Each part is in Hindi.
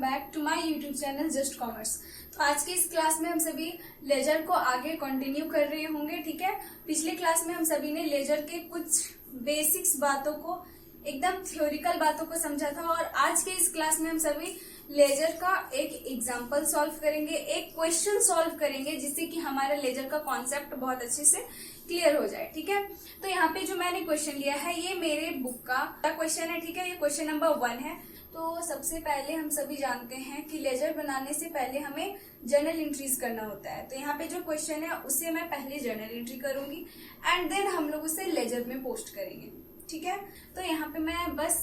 Back to my YouTube channel just commerce. तो आज के इस क्लास में हम सभी लेजर को आगे कंटिन्यू कर रहे होंगे। ठीक है, पिछले क्लास में हम सभी ने लेजर के कुछ बेसिक्स बातों को, एकदम थ्योरिकल बातों को समझा था, और आज के इस क्लास में हम सभी लेजर का एक एग्जाम्पल सॉल्व करेंगे, एक क्वेश्चन सॉल्व करेंगे, जिससे कि हमारा लेजर का कॉन्सेप्ट बहुत अच्छे से क्लियर हो जाए। ठीक है, तो यहाँ पे जो मैंने क्वेश्चन लिया है ये मेरे बुक का क्वेश्चन है। ठीक है, ये क्वेश्चन नंबर 1 है। तो सबसे पहले हम सभी जानते हैं कि लेजर बनाने से पहले हमें जर्नल एंट्रीज करना होता है। तो यहाँ पे जो क्वेश्चन है उसे मैं पहले जर्नल एंट्री करूंगी एंड देन हम लोग उसे लेजर में पोस्ट करेंगे। ठीक है, तो यहाँ पे मैं बस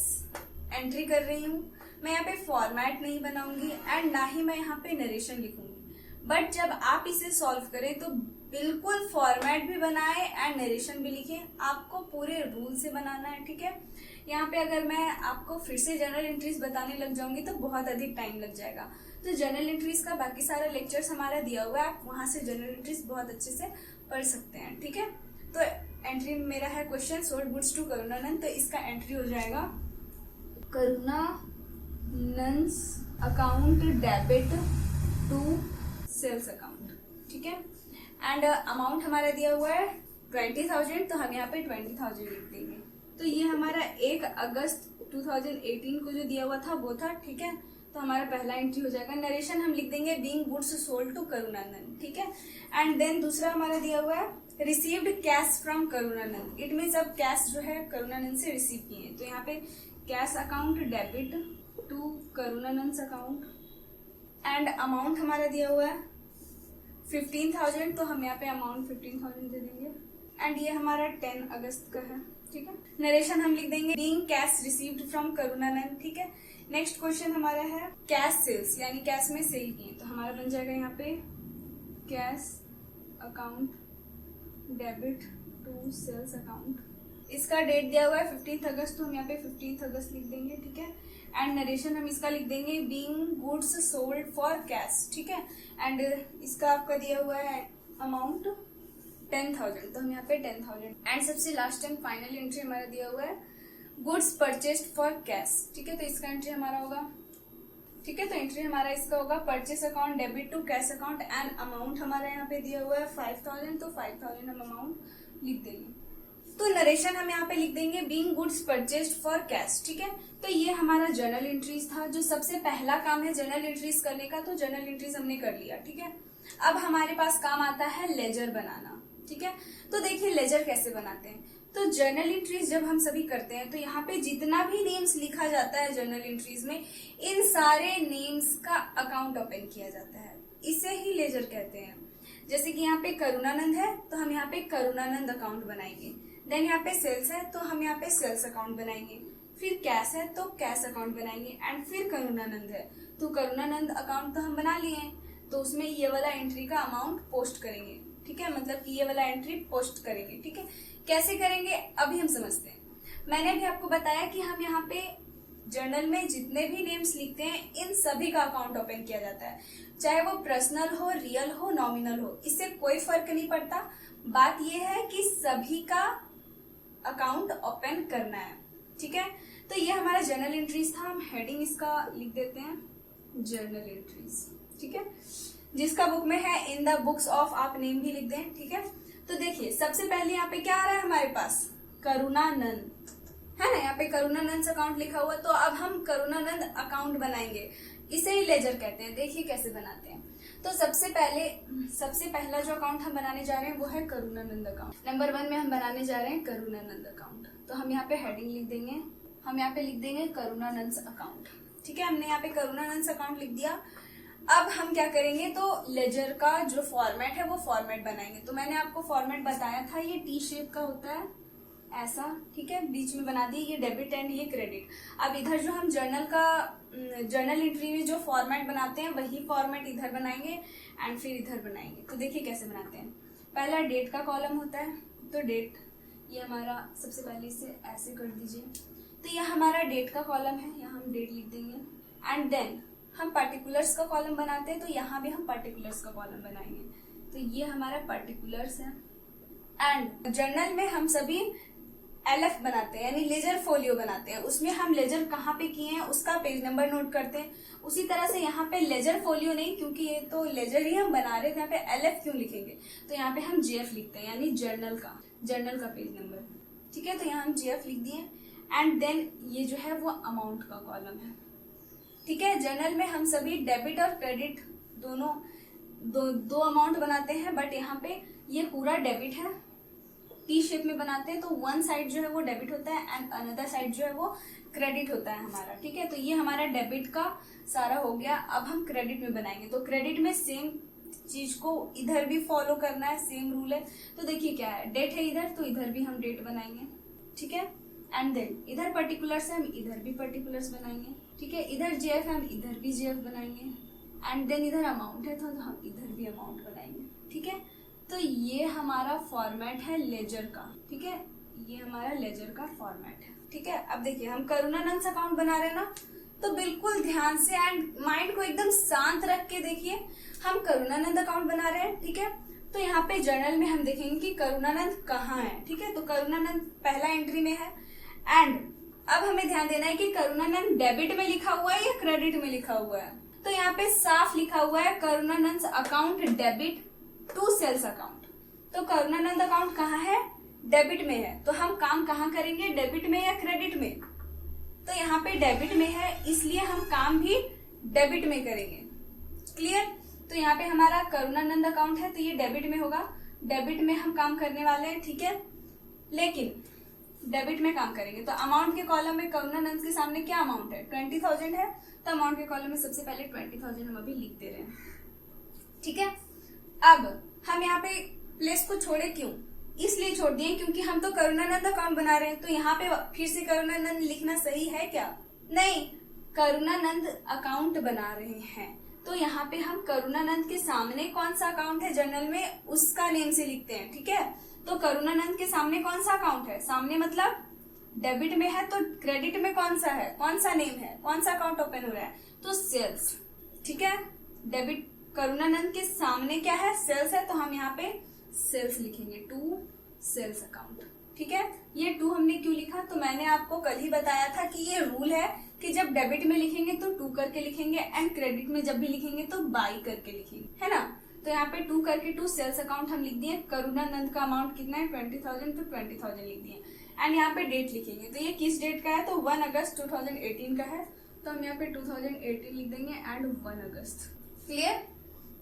एंट्री कर रही हूँ। मैं यहाँ पे फॉर्मेट नहीं बनाऊंगी एंड ना ही मैं यहाँ पे नरेशन लिखूंगी। बट जब आप इसे सॉल्व करें तो बिल्कुल फॉर्मेट भी बनाए एंड नरेशन भी लिखें। आपको पूरे रूल से बनाना है। ठीक है, यहाँ पे अगर मैं आपको फिर से जर्नल एंट्रीज बताने लग जाऊंगी तो बहुत अधिक टाइम लग जाएगा। तो जर्नल एंट्रीज का बाकी सारा लेक्चर्स हमारा दिया हुआ है, आप वहां से जर्नल एंट्रीज बहुत अच्छे से पढ़ सकते हैं। ठीक है, तो एंट्री मेरा है question sold goods to Karunanand. तो इसका एंट्री हो जाएगा Karunanand account debit to sales account. ठीक है, एंड अमाउंट हमारा दिया हुआ है 20,000, तो हम यहाँ पे 20,000 लिख देंगे। तो ये हमारा 1 अगस्त 2018 को जो दिया हुआ था वो था। ठीक है, तो हमारा पहला एंट्री हो जाएगा। नरेशन हम लिख देंगे being goods sold to Karunanand. ठीक है, एंड देन दूसरा हमारा दिया हुआ है received cash from Karunanand. It means अब कैश जो है करुणानंद से रिसीव किए, तो यहाँ पे cash account debit to Karunanand account and amount हमारा दिया हुआ है 15,000, तो हम यहाँ पे अमाउंट 15,000 दे देंगे एंड ये हमारा 10 अगस्त का है। ठीक है, नरेशन हम लिख देंगे being cash received from Karunanand. ठीक है, नेक्स्ट क्वेश्चन हमारा है कैश सेल्स, यानी कैश में सेल किए, तो हमारा बन जाएगा यहाँ पे cash account debit to sales account. इसका डेट दिया हुआ है 15 अगस्त, तो हम यहाँ पे 15 अगस्त लिख देंगे। ठीक है, एंड नरेशन हम इसका लिख देंगे being goods sold for cash. ठीक है, एंड इसका आपका दिया हुआ है अमाउंट 10,000, तो हम यहाँ पे 10,000 एंड सबसे लास्ट एंड फाइनल एंट्री हमारा दिया हुआ है गुड्स परचेस्ड फॉर कैश। ठीक है, तो इसका एंट्री हमारा होगा। ठीक है, तो एंट्री हमारा इसका होगा purchase account debit to cash account and amount हमारा यहाँ पे दिया हुआ है 5,000, तो 5,000 हम अमाउंट लिख देंगे। तो नरेशन हम यहाँ पे लिख देंगे being goods purchased for cash. ठीक है, तो ये हमारा जर्नल एंट्रीज था। जो सबसे पहला काम है जर्नल एंट्रीज करने का, तो जर्नल एंट्रीज हमने कर लिया। ठीक है, अब हमारे पास काम आता है लेजर बनाना। ठीक है, तो देखिए लेजर कैसे बनाते हैं। तो जर्नल एंट्रीज जब हम सभी करते हैं तो यहाँ पे जितना भी नेम्स लिखा जाता है जर्नल एंट्रीज में, इन सारे नेम्स का अकाउंट ओपन किया जाता है। इसे ही लेजर कहते हैं। जैसे कि यहाँ पे करुणानंद है तो हम यहाँ पे करुणानंद अकाउंट बनाएंगे। देन यहाँ पे सेल्स है तो हम यहाँ पे सेल्स अकाउंट बनाएंगे। फिर कैश है तो कैश अकाउंट बनाएंगे एंड फिर करुणानंद है तो करुणानंद अकाउंट तो हम बना लिए हैं, तो उसमें ये वाला एंट्री का अमाउंट पोस्ट करेंगे। ठीक है, मतलब कि ये वाला एंट्री पोस्ट करेंगे। ठीक है, कैसे करेंगे अभी हम समझते हैं। मैंने भी आपको बताया कि हम यहाँ पे जर्नल में जितने भी नेम्स लिखते हैं इन सभी का अकाउंट ओपन किया जाता है, चाहे वो पर्सनल हो, रियल हो, नॉमिनल हो, इससे कोई फर्क नहीं पड़ता। बात यह है कि सभी का अकाउंट ओपन करना है। ठीक है, तो ये हमारा जर्नल एंट्रीज था। हम हेडिंग इसका लिख देते हैं जर्नल एंट्रीज। ठीक है, जिसका बुक में है इन द बुक्स ऑफ, आप नेम भी लिख दें। ठीक है, तो देखिए सबसे पहले यहाँ पे क्या आ रहा है हमारे पास, करुणानंद है ना, यहाँ पे करुणानंद अकाउंट लिखा हुआ। तो अब हम करुणानंद अकाउंट बनाएंगे, इसे ही लेजर कहते हैं। देखिए कैसे बनाते हैं। तो सबसे पहला जो अकाउंट हम बनाने जा रहे हैं वो है करुणानंद अकाउंट। नंबर 1 में हम बनाने जा रहे हैं करुणानंद अकाउंट। तो हम यहाँ पे हेडिंग लिख देंगे, हम यहाँ पे लिख देंगे करुणानंद अकाउंट। ठीक है, हमने यहाँ पे करुणानंद अकाउंट लिख दिया। अब हम क्या करेंगे, तो लेजर का जो फॉर्मेट है वो फॉर्मेट बनाएंगे। तो मैंने आपको फॉर्मेट बताया था, ये टी शेप का होता है ऐसा। ठीक है, बीच में बना दिए ये डेबिट एंड ये क्रेडिट। अब इधर जो हम जर्नल एंट्री में जो फॉर्मेट बनाते हैं वही फॉर्मेट इधर बनाएंगे एंड फिर इधर बनाएंगे। तो देखिए कैसे बनाते हैं। पहला डेट का कॉलम होता है, तो डेट ये हमारा सबसे पहले इसे ऐसे कर दीजिए। तो ये हमारा डेट का कॉलम है, यहाँ हम डेट लिख देंगे एंड देन हम पर्टिकुलर्स का कॉलम बनाते हैं, तो यहाँ भी हम पर्टिकुलर्स का कॉलम बनाएंगे। तो ये हमारा पर्टिकुलर्स है एंड जर्नल में हम सभी LF बनाते हैं यानी लेजर फोलियो बनाते हैं, उसमें हम लेजर कहाँ पे किए हैं उसका पेज नंबर नोट करते हैं। उसी तरह से यहाँ पे लेजर फोलियो नहीं, क्योंकि ये तो लेजर ही हम बना रहे थे, यहाँ पे LF क्यों लिखेंगे, तो यहाँ पे हम JF लिखते हैं यानी जर्नल का पेज नंबर। ठीक है, तो यहाँ हम JF लिख दिए एंड देन ये जो है वो अमाउंट का कॉलम है। ठीक है, जर्नल में हम सभी डेबिट और क्रेडिट दोनों दो अमाउंट बनाते हैं, बट यहाँ पे ये पूरा डेबिट है, टी शेप में बनाते हैं, तो वन साइड जो है वो डेबिट होता है एंड अनदर साइड जो है वो क्रेडिट होता है हमारा। ठीक है, तो ये हमारा डेबिट का सारा हो गया। अब हम क्रेडिट में बनाएंगे, तो क्रेडिट में सेम चीज को इधर भी फॉलो करना है, सेम रूल है। तो देखिए क्या है, डेट है इधर, तो इधर भी हम डेट बनाएंगे। ठीक है, एंड देन इधर पर्टिकुलर्स है, हम इधर भी पर्टिकुलर्स बनाएंगे। ठीक है, इधर JF है, हम इधर भी JF बनाएंगे एंड देन इधर अमाउंट है, तो हम इधर भी अमाउंट बनाएंगे। ठीक है, तो ये हमारा फॉर्मेट है लेजर का। ठीक है, ये हमारा लेजर का फॉर्मेट है। ठीक है, अब देखिए हम करुणानंद अकाउंट बना रहे हैं ना, तो बिल्कुल ध्यान से एंड माइंड को एकदम शांत रख के देखिए, हम करुणानंद अकाउंट बना रहे हैं। ठीक है, तो यहाँ पे जर्नल में हम देखेंगे कि करुणानंद कहाँ है। ठीक है, तो करुणानंद पहला एंट्री में है एंड अब हमें ध्यान देना है कि करुणानंद डेबिट में लिखा हुआ है या क्रेडिट में लिखा हुआ है। तो यहाँ पे साफ लिखा हुआ है Karunanand account debit to sales account. तो करुणानंद अकाउंट कहाँ है, डेबिट में है, तो हम काम कहाँ करेंगे, डेबिट में या क्रेडिट में। तो यहाँ पे डेबिट में है, इसलिए हम काम भी डेबिट में करेंगे। क्लियर, तो यहाँ पे हमारा करुणानंद अकाउंट है, तो ये डेबिट में होगा, डेबिट में हम काम करने वाले हैं। ठीक है, लेकिन डेबिट में काम करेंगे, तो अमाउंट के कॉलम में करुणानंद के सामने क्या अमाउंट है, 20,000 है, तो अमाउंट के कॉलम में सबसे पहले 20,000 हम अभी लिख दे रहे हैं। ठीक है, अब हम यहाँ पे प्लेस को छोड़े क्यों, इसलिए छोड़ दिए क्योंकि हम तो करुणानंद अकाउंट बना रहे हैं, तो यहाँ पे फिर से करुणानंद लिखना सही है क्या, नहीं, करुणानंद अकाउंट बना रहे हैं, तो यहाँ पे हम करुणानंद के सामने कौन सा अकाउंट है जर्नल में उसका नेम से लिखते हैं। ठीक है, तो करुणानंद के सामने कौन सा अकाउंट है, सामने मतलब डेबिट में है, तो क्रेडिट में कौन सा है, कौन सा नेम है, कौन सा अकाउंट ओपन हो रहा है, तो सेल्स। ठीक है, डेबिट करुणानंद के सामने क्या है, सेल्स है, तो हम यहाँ पे सेल्स लिखेंगे, टू सेल्स अकाउंट। ठीक है, ये टू हमने क्यों लिखा, तो मैंने आपको कल ही बताया था कि ये रूल है कि जब डेबिट में लिखेंगे तो टू करके लिखेंगे एंड क्रेडिट में जब भी लिखेंगे तो बाई करके लिखेंगे, है ना। तो यहाँ पे टू करके टू सेल्स अकाउंट हम लिख दिए, करुणानंद का अमाउंट कितना है 20,000, तो 20,000 लिख दिए एंड यहाँ पे डेट लिखेंगे, तो ये किस डेट का है, तो 1 अगस्त 2018 का है, तो हम यहाँ पे 2018 लिख देंगे एंड 1 अगस्त। क्लियर,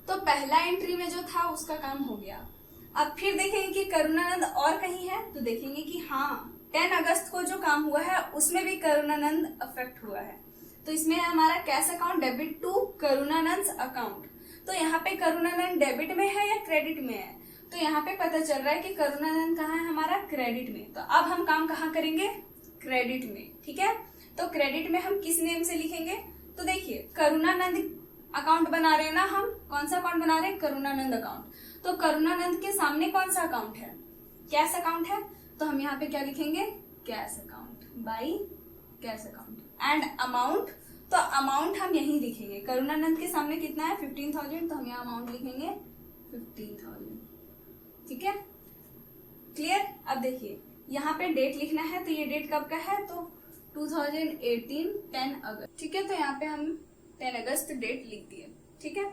तो पहला एंट्री में जो था उसका काम हो गया। अब फिर देखेंगे कि करुणानंद और कहीं है, तो देखेंगे कि हाँ 10 अगस्त को जो काम हुआ है उसमें भी करुणानंद अफेक्ट हुआ है, तो इसमें हमारा cash account debit to Karunanand account. तो यहाँ पे करुणानंद डेबिट में है या क्रेडिट में है, तो यहाँ पे पता चल रहा है कि करुणानंद कहाँ है, हमारा क्रेडिट में। तो अब हम काम कहाँ करेंगे, क्रेडिट में। ठीक है, तो क्रेडिट में हम किस नेम से लिखेंगे, तो देखिए करुणानंद अकाउंट बना रहे हैं ना हम, कौन सा अकाउंट बना रहे हैं, करुणानंद अकाउंट, तो करुणानंद के सामने कौन सा अकाउंट है, कैश अकाउंट है, तो हम यहाँ पे क्या लिखेंगे, cash account, by cash account and amount, तो अमाउंट हम यही लिखेंगे, करुणानंद के सामने कितना है 15,000, तो हम यहाँ अमाउंट लिखेंगे 15,000। ठीक है, क्लियर। अब देखिए यहाँ पे डेट लिखना है, तो ये डेट कब का है, तो 2018 10 अगस्त। ठीक है, तो यहाँ पे हम 10 अगस्त डेट लिख दिए। ठीक है,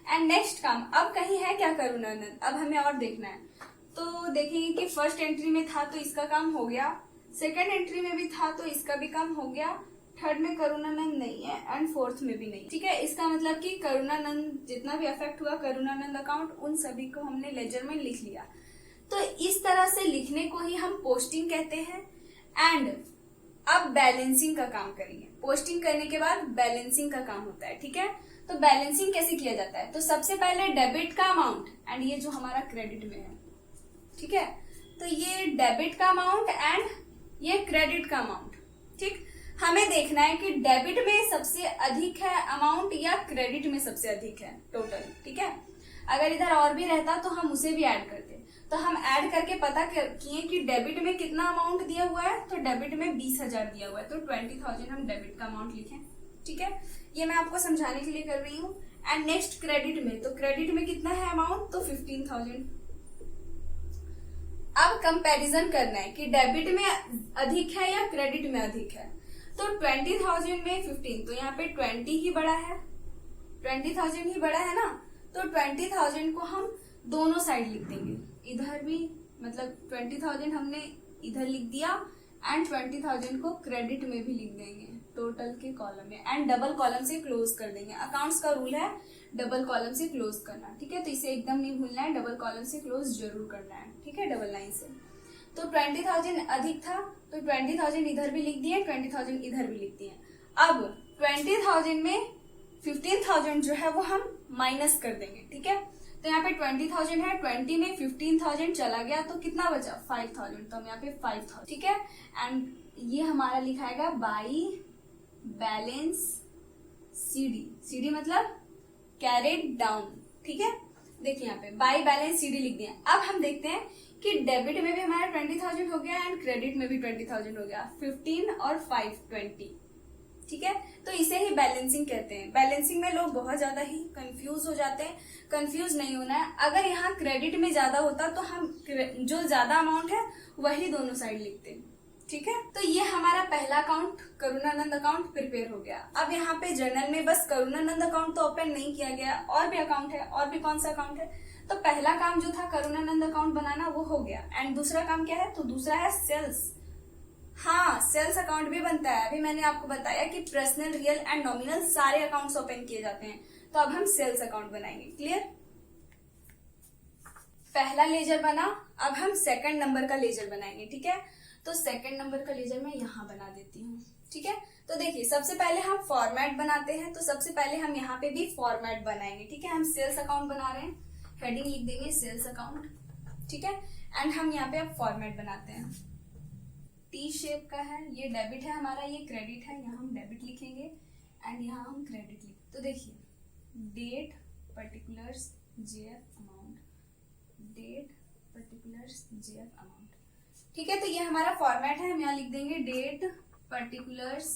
एंड नेक्स्ट काम अब कहीं है क्या करुणानंद, अब हमें और देखना है, तो देखेंगे कि फर्स्ट एंट्री में था तो इसका काम हो गया, सेकंड एंट्री में भी था तो इसका भी काम हो गया, थर्ड में करुणानंद नहीं है एंड फोर्थ में भी नहीं। ठीक है, इसका मतलब कि करुणानंद जितना भी अफेक्ट हुआ करुणानंद अकाउंट उन सभी को हमने लेजर में लिख लिया। तो इस तरह से लिखने को ही हम पोस्टिंग कहते हैं। एंड अब बैलेंसिंग का काम करेंगे, पोस्टिंग करने के बाद बैलेंसिंग का काम होता है। ठीक है, तो बैलेंसिंग कैसे किया जाता है, तो सबसे पहले डेबिट का अमाउंट एंड ये जो हमारा क्रेडिट में है, ठीक है, तो ये डेबिट का अमाउंट एंड ये क्रेडिट का अमाउंट। ठीक, हमें देखना है कि डेबिट में सबसे अधिक है अमाउंट या क्रेडिट में सबसे अधिक है टोटल। ठीक है, अगर इधर और भी रहता तो हम उसे भी ऐड करते, तो हम ऐड करके पता किए कि डेबिट में कितना अमाउंट दिया हुआ है, तो डेबिट में 20,000 दिया हुआ है, तो 20,000 हम डेबिट का अमाउंट लिखें। ठीक है, ये मैं आपको समझाने के लिए कर रही हूँ। एंड नेक्स्ट क्रेडिट में, तो क्रेडिट में कितना है अमाउंट, तो 15,000। अब कंपैरिजन करना है कि डेबिट में अधिक है या क्रेडिट में अधिक है। तो 20,000 में 15, तो यहाँ पे 20 ही बड़ा है, 20,000 ही बड़ा है ना, तो 20,000 को हम दोनों साइड लिख देंगे, इधर भी मतलब 20,000 हमने इधर लिख दिया एंड 20,000 को क्रेडिट में भी लिख देंगे टोटल के कॉलम में, एंड डबल कॉलम से क्लोज कर देंगे। अकाउंट्स का रूल है डबल कॉलम से क्लोज करना, ठीक है, तो इसे एकदम नहीं भूलना है, डबल कॉलम से क्लोज जरूर करना है, ठीक है, डबल लाइन से। तो 20,000 अधिक था तो 20,000 इधर भी लिख दिए, 20,000 इधर भी लिख दिए। अब 20,000 में 15,000 जो है वो हम माइनस कर देंगे, ठीक है। तो यहाँ पे 20,000 है, 20 में 15,000 चला गया तो कितना बचा 5,000, तो हम यहाँ पे 5,000, ठीक है। एंड ये हमारा लिखाएगा बाई बैलेंस सीडी, सीडी मतलब कैरेड डाउन, ठीक है। देखिए यहाँ पे बाई बैलेंस सीडी लिख दिया। अब हम देखते हैं कि डेबिट में भी हमारा 20,000 हो गया एंड क्रेडिट में भी 20,000 हो गया, 15 और 5 20, ठीक है। तो इसे ही बैलेंसिंग कहते हैं। बैलेंसिंग में लोग बहुत ज्यादा ही कंफ्यूज हो जाते हैं, कंफ्यूज नहीं होना है। अगर यहाँ क्रेडिट में ज्यादा होता तो हम जो ज्यादा अमाउंट है वही दोनों साइड लिखते हैं, ठीक है। तो ये हमारा पहला अकाउंट करुणानंद अकाउंट प्रिपेयर हो गया। अब यहाँ पे जर्नल में बस करुणानंद अकाउंट तो ओपन नहीं किया गया, और भी अकाउंट है, और भी कौन सा अकाउंट है। तो पहला काम जो था करुणानंद अकाउंट बनाना वो हो गया, एंड दूसरा काम क्या है, तो दूसरा है सेल्स। हाँ, सेल्स अकाउंट भी बनता है। अभी मैंने आपको बताया कि पर्सनल, रियल एंड नॉमिनल सारे अकाउंट्स ओपन किए जाते हैं, तो अब हम सेल्स अकाउंट बनाएंगे। क्लियर? पहला लेजर बना, अब हम सेकंड नंबर का लेजर बनाएंगे, ठीक है। तो सेकंड नंबर का लेजर मैं यहाँ बना देती हूँ, ठीक है। तो देखिए सबसे पहले हम फॉर्मेट बनाते हैं, तो सबसे पहले हम यहाँ पे भी फॉर्मेट बनाएंगे, ठीक है। हम सेल्स अकाउंट बना रहे हैं, हेडिंग लिख देंगे सेल्स अकाउंट, ठीक है। एंड हम यहाँ पे अब फॉर्मेट बनाते हैं, टी शेप का है, ये डेबिट है हमारा, ये क्रेडिट है, यहाँ हम डेबिट लिखेंगे एंड यहाँ हम क्रेडिट लिखेंगे। तो देखिए date particulars JF amount, date particulars JF amount, ठीक है। तो ये हमारा फॉर्मेट है, हम यहाँ लिख देंगे date particulars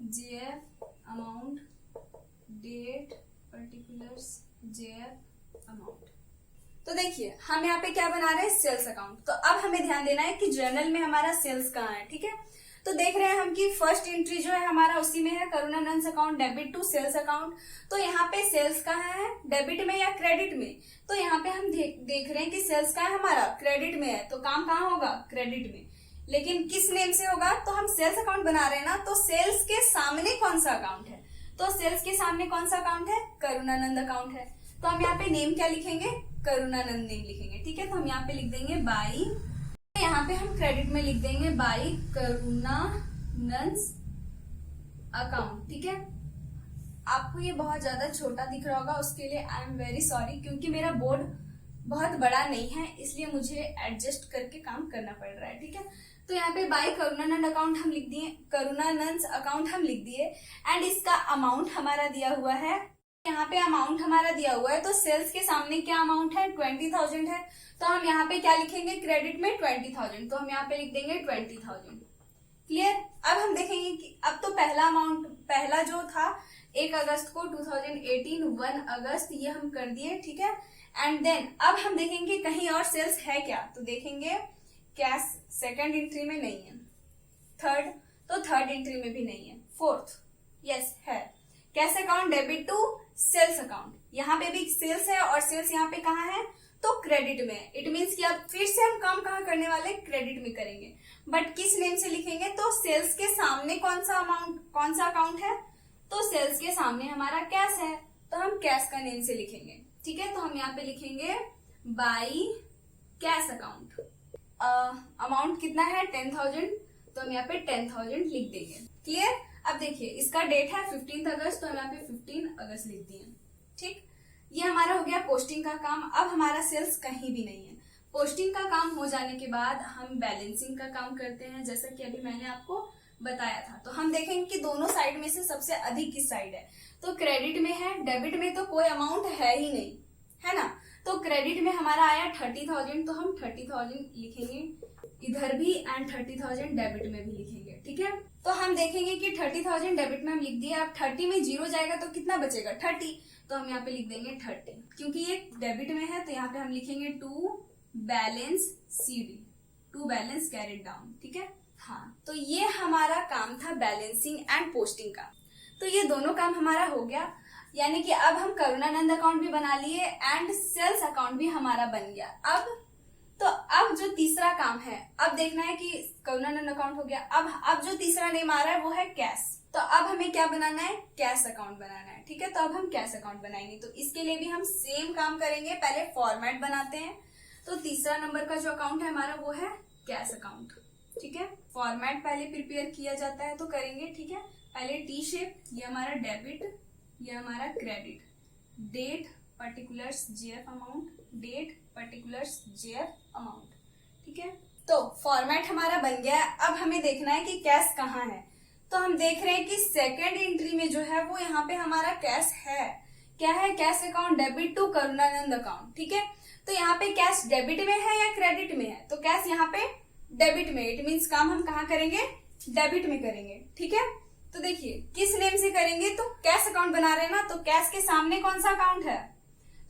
JF amount, date particulars JF amount. तो देखिए हम यहाँ पे क्या बना रहे हैं, सेल्स अकाउंट। तो अब हमें ध्यान देना है कि जर्नल में हमारा सेल्स कहाँ है, ठीक है। तो देख रहे हैं हम कि फर्स्ट एंट्री जो है हमारा उसी में है, Karunanand account debit to sales account. तो यहाँ पे सेल्स कहाँ है, डेबिट में या क्रेडिट में। तो यहाँ पे हम देख रहे हैं कि सेल्स कहाँ है हमारा, क्रेडिट में है, तो काम कहाँ होगा, क्रेडिट में। लेकिन किस नेम से होगा, तो हम सेल्स अकाउंट बना रहे हैं ना, तो सेल्स के सामने कौन सा अकाउंट है, तो सेल्स के सामने कौन सा अकाउंट है, करुणानंद अकाउंट है। तो हम यहाँ पे नेम क्या लिखेंगे, करुणानंद नेम लिखेंगे, ठीक है। तो हम यहाँ पे लिख देंगे बाई, यहाँ पे हम क्रेडिट में लिख देंगे बाई करुणानंद अकाउंट, ठीक है। आपको ये बहुत ज्यादा छोटा दिख रहा होगा, उसके लिए आई एम वेरी सॉरी, क्योंकि मेरा बोर्ड बहुत बड़ा नहीं है, इसलिए मुझे एडजस्ट करके काम करना पड़ रहा है, ठीक है। तो यहाँ पे बाई करुणानंद अकाउंट हम लिख दिए, करुणानंद अकाउंट हम लिख दिए, एंड इसका अमाउंट हमारा दिया हुआ है, यहाँ पे अमाउंट हमारा दिया हुआ है। तो सेल्स के सामने क्या अमाउंट है, 20,000 है, तो हम यहाँ पे क्या लिखेंगे, क्रेडिट में 20,000, तो हम यहाँ पे लिख देंगे 20,000। क्लियर? अब हम देखेंगे कि अब तो पहला अमाउंट, पहला जो था 1 अगस्त को 2018, 1 अगस्त ये हम कर दिए, ठीक है। एंड देन अब हम देखेंगे कहीं और सेल्स है क्या, तो देखेंगे कैश सेकंड एंट्री में नहीं है, थर्ड, तो थर्ड एंट्री में भी नहीं है, फोर्थ यस है, cash account debit to sales account, यहाँ पे भी सेल्स है, और सेल्स यहाँ पे कहाँ है, तो क्रेडिट में। इट मीन्स कि अब फिर से हम काम कहाँ करने वाले, क्रेडिट में करेंगे, बट किस नेम से लिखेंगे, तो सेल्स के सामने कौन सा अमाउंट, कौन सा अकाउंट है, तो सेल्स के सामने हमारा कैश है, तो हम कैश का नेम से लिखेंगे, ठीक है। तो हम यहाँ पे लिखेंगे बाई कैश अकाउंट, अमाउंट कितना है 10,000, तो हम यहाँ पे 10,000 लिख देंगे। क्लियर? अब देखिए इसका डेट है 15 अगस्त, तो हम यहाँ पे 15 अगस्त लिख दिए, ठीक। ये हमारा हो गया पोस्टिंग का काम। अब हमारा सेल्स कहीं भी नहीं है। पोस्टिंग का काम हो जाने के बाद हम बैलेंसिंग का काम करते हैं, जैसा कि अभी मैंने आपको बताया था। तो हम देखेंगे कि दोनों साइड में से सबसे अधिक किस साइड है, तो क्रेडिट में है, डेबिट में तो कोई अमाउंट है ही नहीं, है ना। तो क्रेडिट में हमारा आया 30,000, तो हम 30,000 लिखेंगे इधर भी, एंड 30,000 डेबिट में भी लिखेंगे, ठीक है। तो हम देखेंगे कि 30,000 डेबिट में हम लिख दिए, अब 30 में 0 जाएगा तो कितना बचेगा 30, तो हम यहाँ पे लिख देंगे 30, क्योंकि ये डेबिट में है, तो यहाँ पे हम लिखेंगे to balance CD, to balance carried down, ठीक है। हाँ, तो ये हमारा काम था बैलेंसिंग एंड पोस्टिंग का। तो ये दोनों काम हमारा हो गया, यानी कि अब हम करुणानंद अकाउंट भी बना लिए एंड सेल्स अकाउंट भी हमारा बन गया। अब जो तीसरा काम है, अब देखना है कि करुणानंद अकाउंट हो गया। अब जो तीसरा नेम आ रहा है वो है कैश। तो अब हमें क्या बनाना है, कैश अकाउंट बनाना है, ठीक है। तो अब हम कैश अकाउंट बनाएंगे। तो इसके लिए भी हम सेम काम करेंगे, पहले फॉर्मेट बनाते हैं। तो तीसरा नंबर का जो अकाउंट है हमारा वो है कैश अकाउंट, ठीक है। फॉर्मेट पहले प्रिपेयर किया जाता है तो करेंगे, ठीक है। पहले टी शेप, ये हमारा डेबिट, ये हमारा credit, date particulars JF amount, date particulars JF amount, ठीक है। तो फॉर्मेट हमारा बन गया। अब हमें देखना है कि कैश कहाँ है। तो हम देख रहे हैं कि सेकेंड एंट्री में जो है वो यहाँ पे हमारा कैश है। क्या है, cash account debit to Karunanand account, ठीक है। तो यहाँ पे कैश डेबिट में है या क्रेडिट में है, तो कैश यहाँ पे डेबिट में। इट मीन्स काम हम कहाँ करेंगे, डेबिट में करेंगे, ठीक है। तो देखिए किस नेम से करेंगे, तो कैश अकाउंट बना रहे हैं ना, तो कैश के सामने कौन सा अकाउंट है,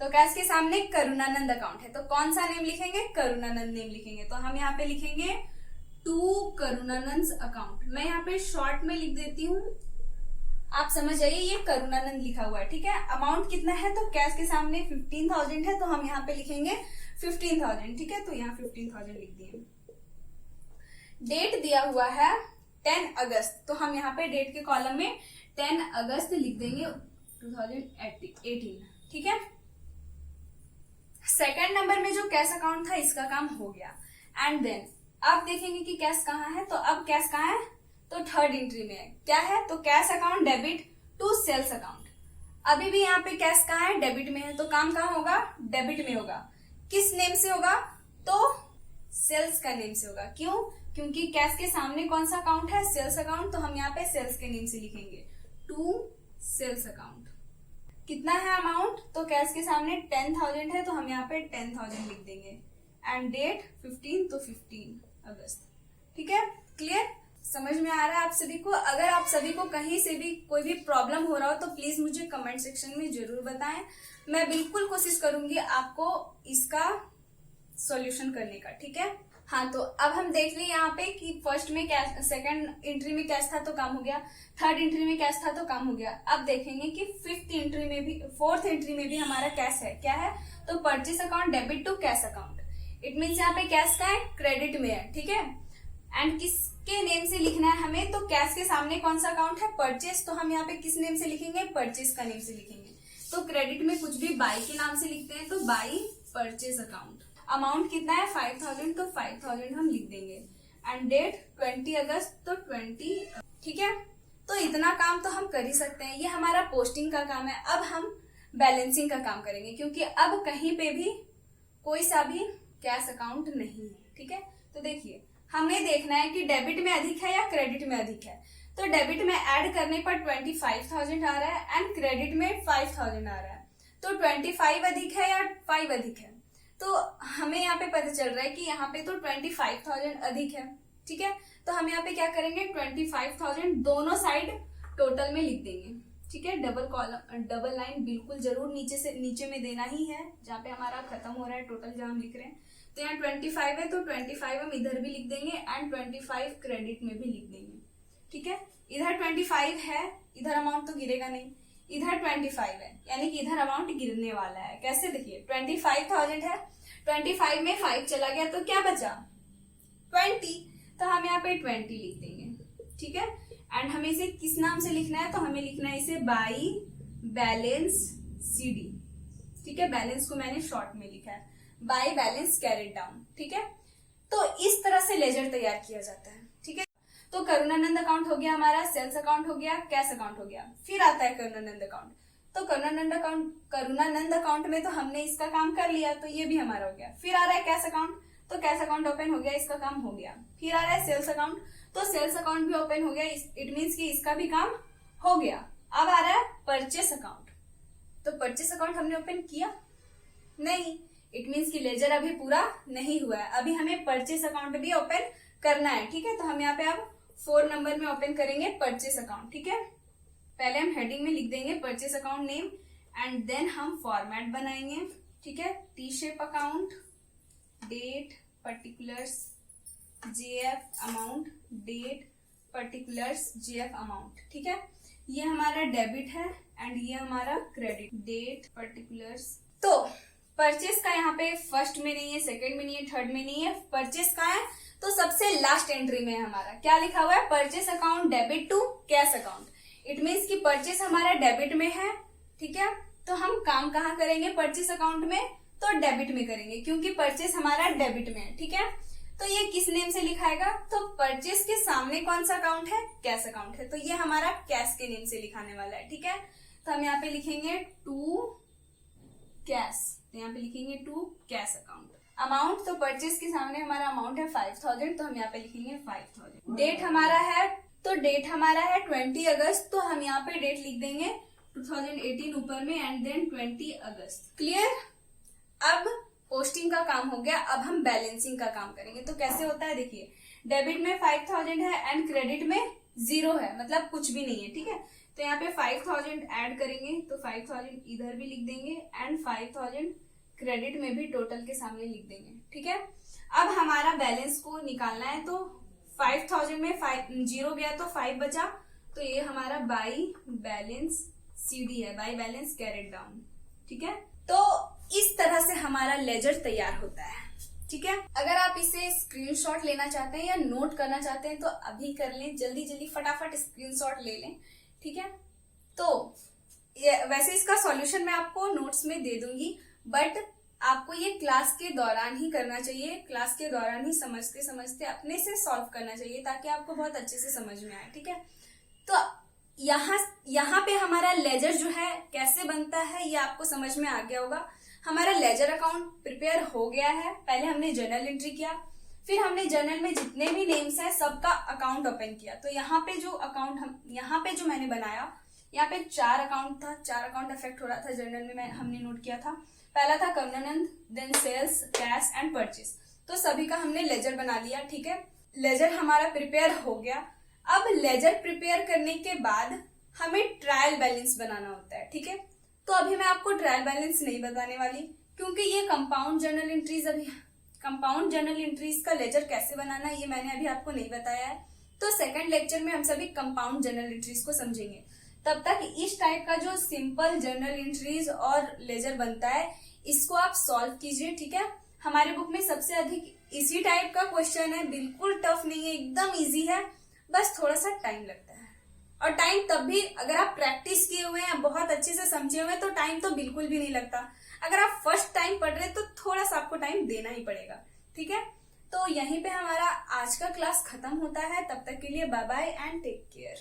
तो कैश के सामने करुणानंद अकाउंट है। तो कौन सा नेम लिखेंगे, करुणानंद नेम लिखेंगे। तो हम यहाँ पे लिखेंगे टू करुणानंद अकाउंट। मैं यहाँ पे शॉर्ट में लिख देती हूँ, आप समझ जाइए, ये करुणानंद लिखा हुआ है, ठीक है। अमाउंट कितना है, तो कैश के सामने 15,000 है, तो हम यहाँ पे लिखेंगे 15,000, ठीक है। तो यहाँ 15,000 लिख दिए। डेट दिया हुआ है 10 अगस्त, तो हम यहाँ पे डेट के कॉलम में 10 अगस्त लिख देंगे 2018, ठीक है। सेकेंड नंबर में जो कैश अकाउंट था इसका काम हो गया। एंड देन अब देखेंगे कि कैश कहाँ है। तो अब कैश कहाँ है, तो थर्ड एंट्री में है। क्या है, तो cash account debit to sales account. अभी भी यहाँ पे कैश कहाँ है, डेबिट में है। तो काम कहाँ होगा, डेबिट में होगा। किस नेम से होगा, तो सेल्स का नेम से होगा। क्यों, क्योंकि कैश के सामने कौन सा अकाउंट है, सेल्स अकाउंट। तो हम यहाँ पे सेल्स के नेम से लिखेंगे टू सेल्स अकाउंट। कितना है अमाउंट, तो कैश के सामने 10,000 है, तो हम यहाँ पे 10,000 लिख देंगे। एंड डेट 15, तो 15 अगस्त, ठीक है। क्लियर, समझ में आ रहा है आप सभी को। अगर आप सभी को कहीं से भी कोई भी प्रॉब्लम हो रहा हो तो प्लीज मुझे कमेंट सेक्शन में जरूर बताएं। मैं बिल्कुल कोशिश करूंगी आपको इसका सॉल्यूशन करने का, ठीक है। हाँ, तो अब हम देख रहे हैं यहाँ पे कि फर्स्ट में कैश, सेकंड एंट्री में कैश था तो काम हो गया, थर्ड एंट्री में कैश था तो काम हो गया। अब देखेंगे कि फिफ्थ एंट्री में भी, फोर्थ एंट्री में भी हमारा कैश है। क्या है, तो purchase account debit to cash account. It means यहाँ पे कैश का है, क्रेडिट में है, ठीक है। एंड किसके नेम से लिखना है हमें, तो कैश के सामने कौन सा अकाउंट है, परचेस। तो हम यहाँ पे किस नेम से लिखेंगे, परचेस का नेम से लिखेंगे। तो क्रेडिट में कुछ भी बाई के नाम से लिखते हैं, तो बाई परचेस अकाउंट। अमाउंट कितना है, 5,000, तो 5,000 हम लिख देंगे। एंड डेट 20 अगस्त, तो 20, ठीक है। तो इतना काम तो हम कर ही सकते हैं, ये हमारा पोस्टिंग का काम है। अब हम बैलेंसिंग का काम करेंगे, क्योंकि अब कहीं पे भी कोई सा भी कैश अकाउंट नहीं है, ठीक है। तो देखिए हमें देखना है कि डेबिट में अधिक है या क्रेडिट में अधिक है। तो डेबिट में ऐड करने पर 25,000 आ रहा है एंड क्रेडिट में 5,000 आ रहा है। तो 25 अधिक है या 5 अधिक है, तो हमें यहाँ पे पता चल रहा है कि यहाँ पे तो 25,000 अधिक है, ठीक है। तो हम यहाँ पे क्या करेंगे, 25,000 दोनों साइड टोटल में लिख देंगे, ठीक है। डबल कॉलम, डबल लाइन बिल्कुल जरूर नीचे में देना ही है, जहाँ पे हमारा खत्म हो रहा है टोटल जहाँ हम लिख रहे हैं। तो यहाँ 25 है, तो 25 हम इधर भी लिख देंगे एंड 25 क्रेडिट में भी लिख देंगे, ठीक है। इधर 25 है, इधर अमाउंट तो गिरेगा नहीं, इधर 25 है, यानी कि इधर अमाउंट गिरने वाला है। कैसे, देखिए 25,000 है, 25 में 5 चला गया तो क्या बचा, 20। तो हम यहाँ पे 20 लिख देंगे, ठीक है। एंड हमें इसे किस नाम से लिखना है, तो हमें लिखना है इसे बाई बैलेंस सीडी, ठीक है। बैलेंस को मैंने शॉर्ट में लिखा है, बाई बैलेंस कैरिड डाउन, ठीक है। तो इस तरह से लेजर तैयार किया जाता है, ठीक है। तो करुणानंद अकाउंट हो गया हमारा, सेल्स अकाउंट हो गया, कैश अकाउंट हो गया। फिर आता है करुणानंद अकाउंट। तो करुणानंद अकाउंट में तो हमने इसका काम कर लिया, तो ये भी हमारा हो गया। फिर आ रहा है कैश अकाउंट, तो कैश अकाउंट ओपन हो गया, इसका काम हो गया। फिर आ रहा है सेल्स अकाउंट, तो सेल्स अकाउंट भी ओपन हो गया, इट मीन्स कि इसका भी काम हो गया। अब आ रहा है परचेस अकाउंट, तो परचेस अकाउंट हमने ओपन किया नहीं, इट मीन्स कि लेजर अभी पूरा नहीं हुआ है, अभी हमें परचेस अकाउंट भी ओपन करना है, ठीक है। तो हम यहाँ पे अब 4 नंबर में ओपन करेंगे परचेस अकाउंट, ठीक है। पहले हम हेडिंग में लिख देंगे purchase account name and then हम फॉर्मेट बनाएंगे, ठीक है। T shape account, date particulars JF amount, date, particulars, JF amount, ठीक है। ये हमारा डेबिट है एंड ये हमारा क्रेडिट, डेट, पर्टिकुलर्स। तो परचेस का यहाँ पे फर्स्ट में नहीं है, सेकंड में नहीं है, थर्ड में नहीं है, परचेस का है तो सबसे लास्ट एंट्री में है हमारा। क्या लिखा हुआ है? Purchase account debit to cash account. It means कि परचेस हमारा डेबिट में है, ठीक है। तो हम काम कहाँ करेंगे परचेस अकाउंट में? तो डेबिट में करेंगे, क्योंकि परचेस हमारा डेबिट में है, ठीक है। तो ये किस नेम से लिखाएगा? तो परचेस के सामने कौन सा अकाउंट है? कैश अकाउंट है, तो ये हमारा कैश के नेम से लिखाने वाला है, ठीक है। तो हम यहाँ पे लिखेंगे टू कैश, तो यहाँ पे लिखेंगे टू कैश अकाउंट। अमाउंट, तो परचेस के सामने हमारा अमाउंट है 5000, तो हम यहाँ पे लिखेंगे 5000। डेट हमारा है, तो डेट हमारा है 20 अगस्त, तो हम यहाँ पे डेट लिख देंगे 2018 ऊपर में एंड देन 20 अगस्त। क्लियर? अब पोस्टिंग का काम हो गया, अब हम बैलेंसिंग का काम करेंगे। तो कैसे होता है देखिए, डेबिट में 5000 है एंड क्रेडिट में 0 है, मतलब कुछ भी नहीं है, ठीक है। तो यहाँ पे 5000 ऐड करेंगे, तो 5000 इधर भी लिख देंगे एंड 5000 क्रेडिट में भी टोटल के सामने लिख देंगे, ठीक है। अब हमारा बैलेंस को निकालना है, तो 5000 में 0 गया तो 5 बचा, तो ये हमारा बाई बैलेंस CD है, बाई बैलेंस कैरेट डाउन, ठीक है। तो इस तरह से हमारा लेजर तैयार होता है, ठीक है। अगर आप इसे स्क्रीनशॉट लेना चाहते हैं या नोट करना चाहते हैं तो अभी कर लें, जल्दी जल्दी फटाफट स्क्रीनशॉट ले लें, ठीक है। तो वैसे इसका सॉल्यूशन मैं आपको नोट्स में दे दूंगी, बट आपको ये क्लास के दौरान ही करना चाहिए, क्लास के दौरान ही समझते समझते अपने से सॉल्व करना चाहिए, ताकि आपको बहुत अच्छे से समझ में आए, ठीक है। तो यहाँ पे हमारा लेजर जो है कैसे बनता है ये आपको समझ में आ गया होगा। हमारा लेजर अकाउंट प्रिपेयर हो गया है। पहले हमने जर्नल एंट्री किया, फिर हमने जर्नल में जितने भी नेम्स हैं सबका अकाउंट ओपन किया। तो यहाँ पे जो अकाउंट यहाँ पे जो मैंने बनाया, यहाँ पे 4 अकाउंट था, 4 अकाउंट अफेक्ट हो रहा था जर्नल में, हमने नोट किया था। पहला था Karnanand, then sales, cash and purchase. तो सभी का हमने लेजर बना लिया, ठीक है। लेजर हमारा प्रिपेयर हो गया। अब लेजर प्रिपेयर करने के बाद हमें ट्रायल बैलेंस बनाना होता है, ठीक है। तो अभी मैं आपको ट्रायल बैलेंस नहीं बताने वाली, क्योंकि ये कंपाउंड जर्नल एंट्रीज का लेजर कैसे बनाना ये मैंने अभी आपको नहीं बताया है। तो सेकंड लेक्चर में हम सभी कंपाउंड जर्नल एंट्रीज को समझेंगे। तब तक इस टाइप का जो सिंपल जर्नल एंट्रीज और लेजर बनता है इसको आप सॉल्व कीजिए, ठीक है। हमारे बुक में सबसे अधिक इसी टाइप का क्वेश्चन है, बिल्कुल टफ नहीं है, एकदम इजी है, बस थोड़ा सा टाइम लगता है। और टाइम तब भी अगर आप प्रैक्टिस किए हुए हैं, बहुत अच्छे से समझे हुए हैं, तो टाइम तो बिल्कुल भी नहीं लगता। अगर आप फर्स्ट टाइम पढ़ रहे हैं तो थोड़ा सा आपको टाइम देना ही पड़ेगा, ठीक है। तो यहीं पे हमारा आज का क्लास खत्म होता है। तब तक के लिए bye bye and take care.